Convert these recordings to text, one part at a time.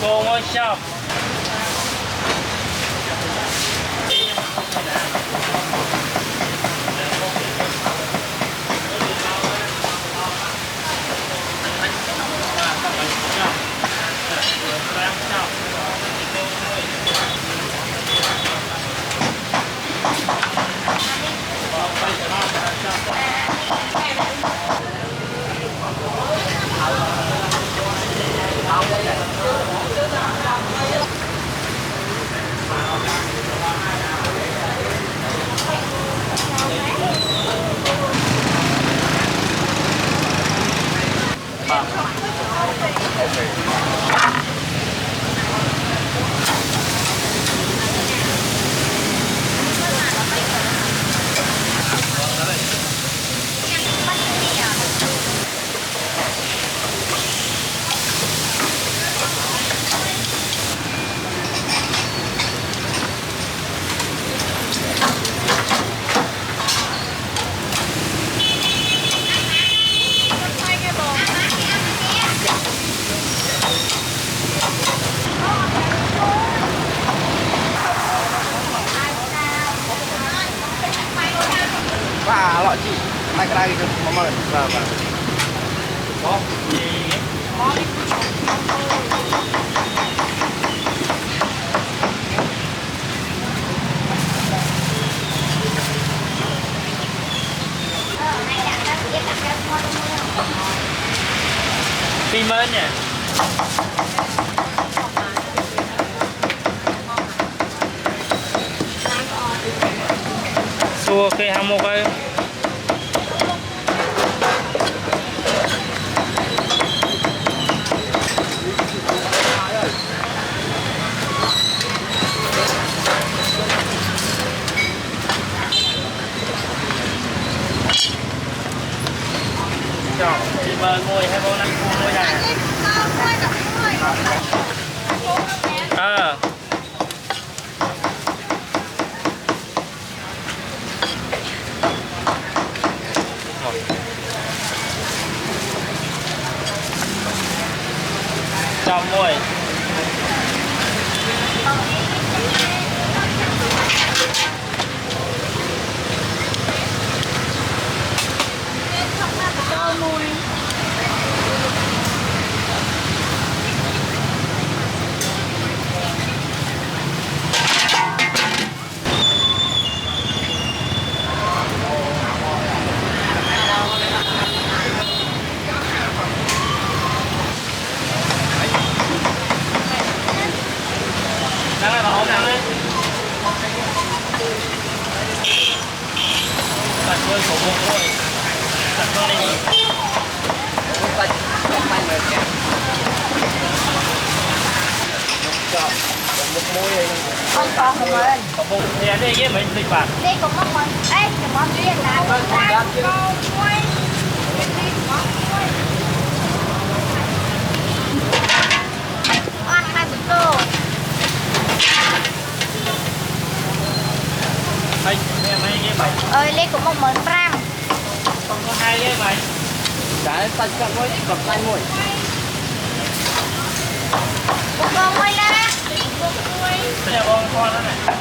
cô ngôi shop. Và lọ chị mai cái này có mời và có Pin mến nha. Xua cây hâm một cây. Chị mời ngồi hay vô năng ngồi này. Chào môi. Đang lại bảo đang đấy. Đặt hơi của một thôi. Đặt con đi. một môi này Không còn không ơi. Có một thì anh đi cái mình lịch bản. Đi cùng một mình. Ê, đừng mong duyên là con quay. Ăn hai bữa tô. Hay cái mày. Ơi, đi cùng một mình Pram. Không có hai cái mày. trái tay cận môi cầm tay môi Một con quay ra. Đây là con đó này.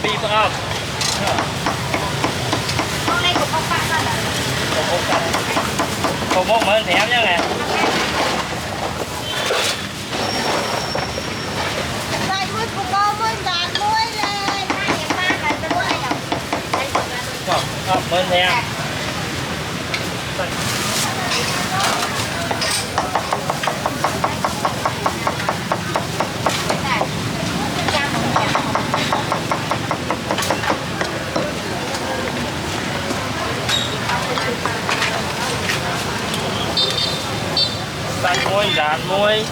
Beef up. Con này của con bạn rồi đó. Còn một mến thẻo nha nè. Đây mới của con mới gạt muối lên. Hai nhà ba phải tới muối đâu. Mến thẻo. Đạn muối.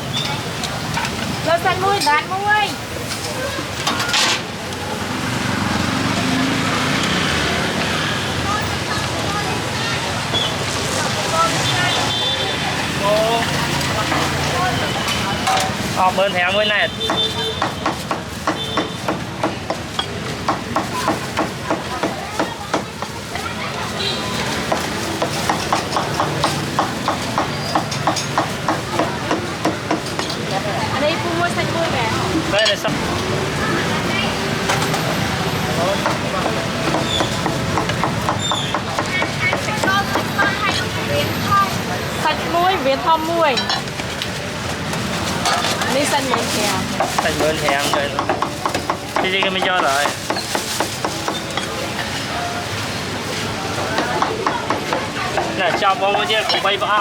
Rồi xanh muối, gạt muối. Cô. ออกเบิร์นแถมไว้แน่ อันนี้ปูม้วนใส่กุ้งไง ได้เลยสัก sạch muối với thom muốiนี่เส้นเหมือนแกง ใส่เบิร์นแถมเลยจริงๆก็ไม่ย่อเลยน่ะชอบมองว่าเจ้าของใบบ้า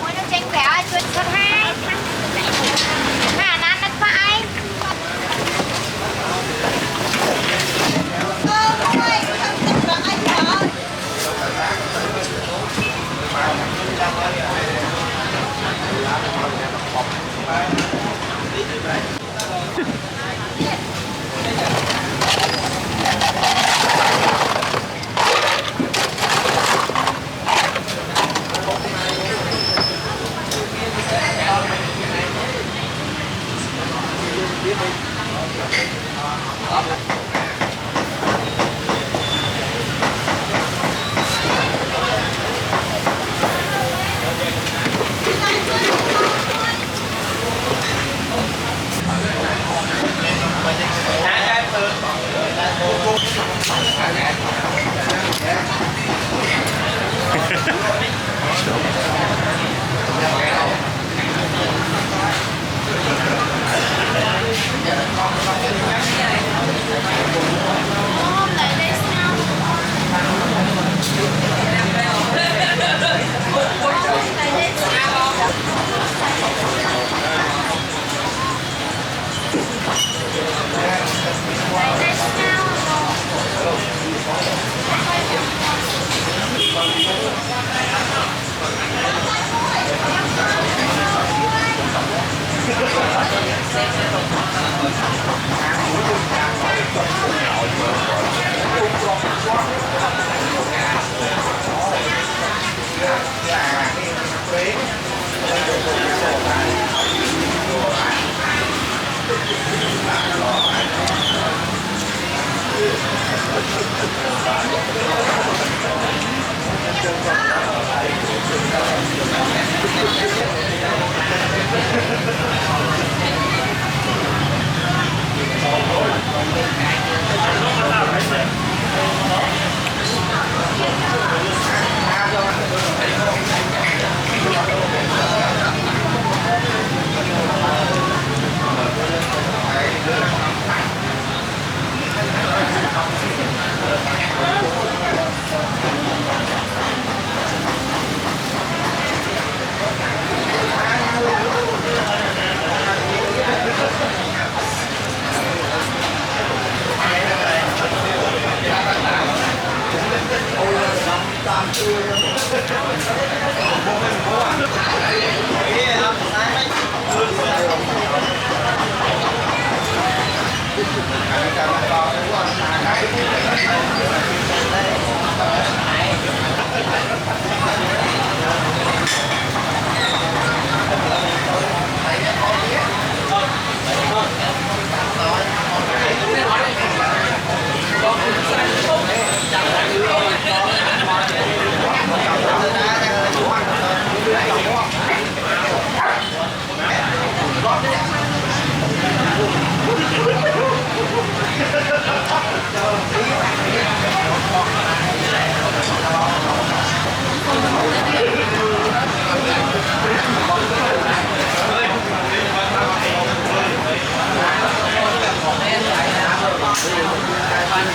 muối nó chén bẻo ai cướp cướp hai hà nan đất phải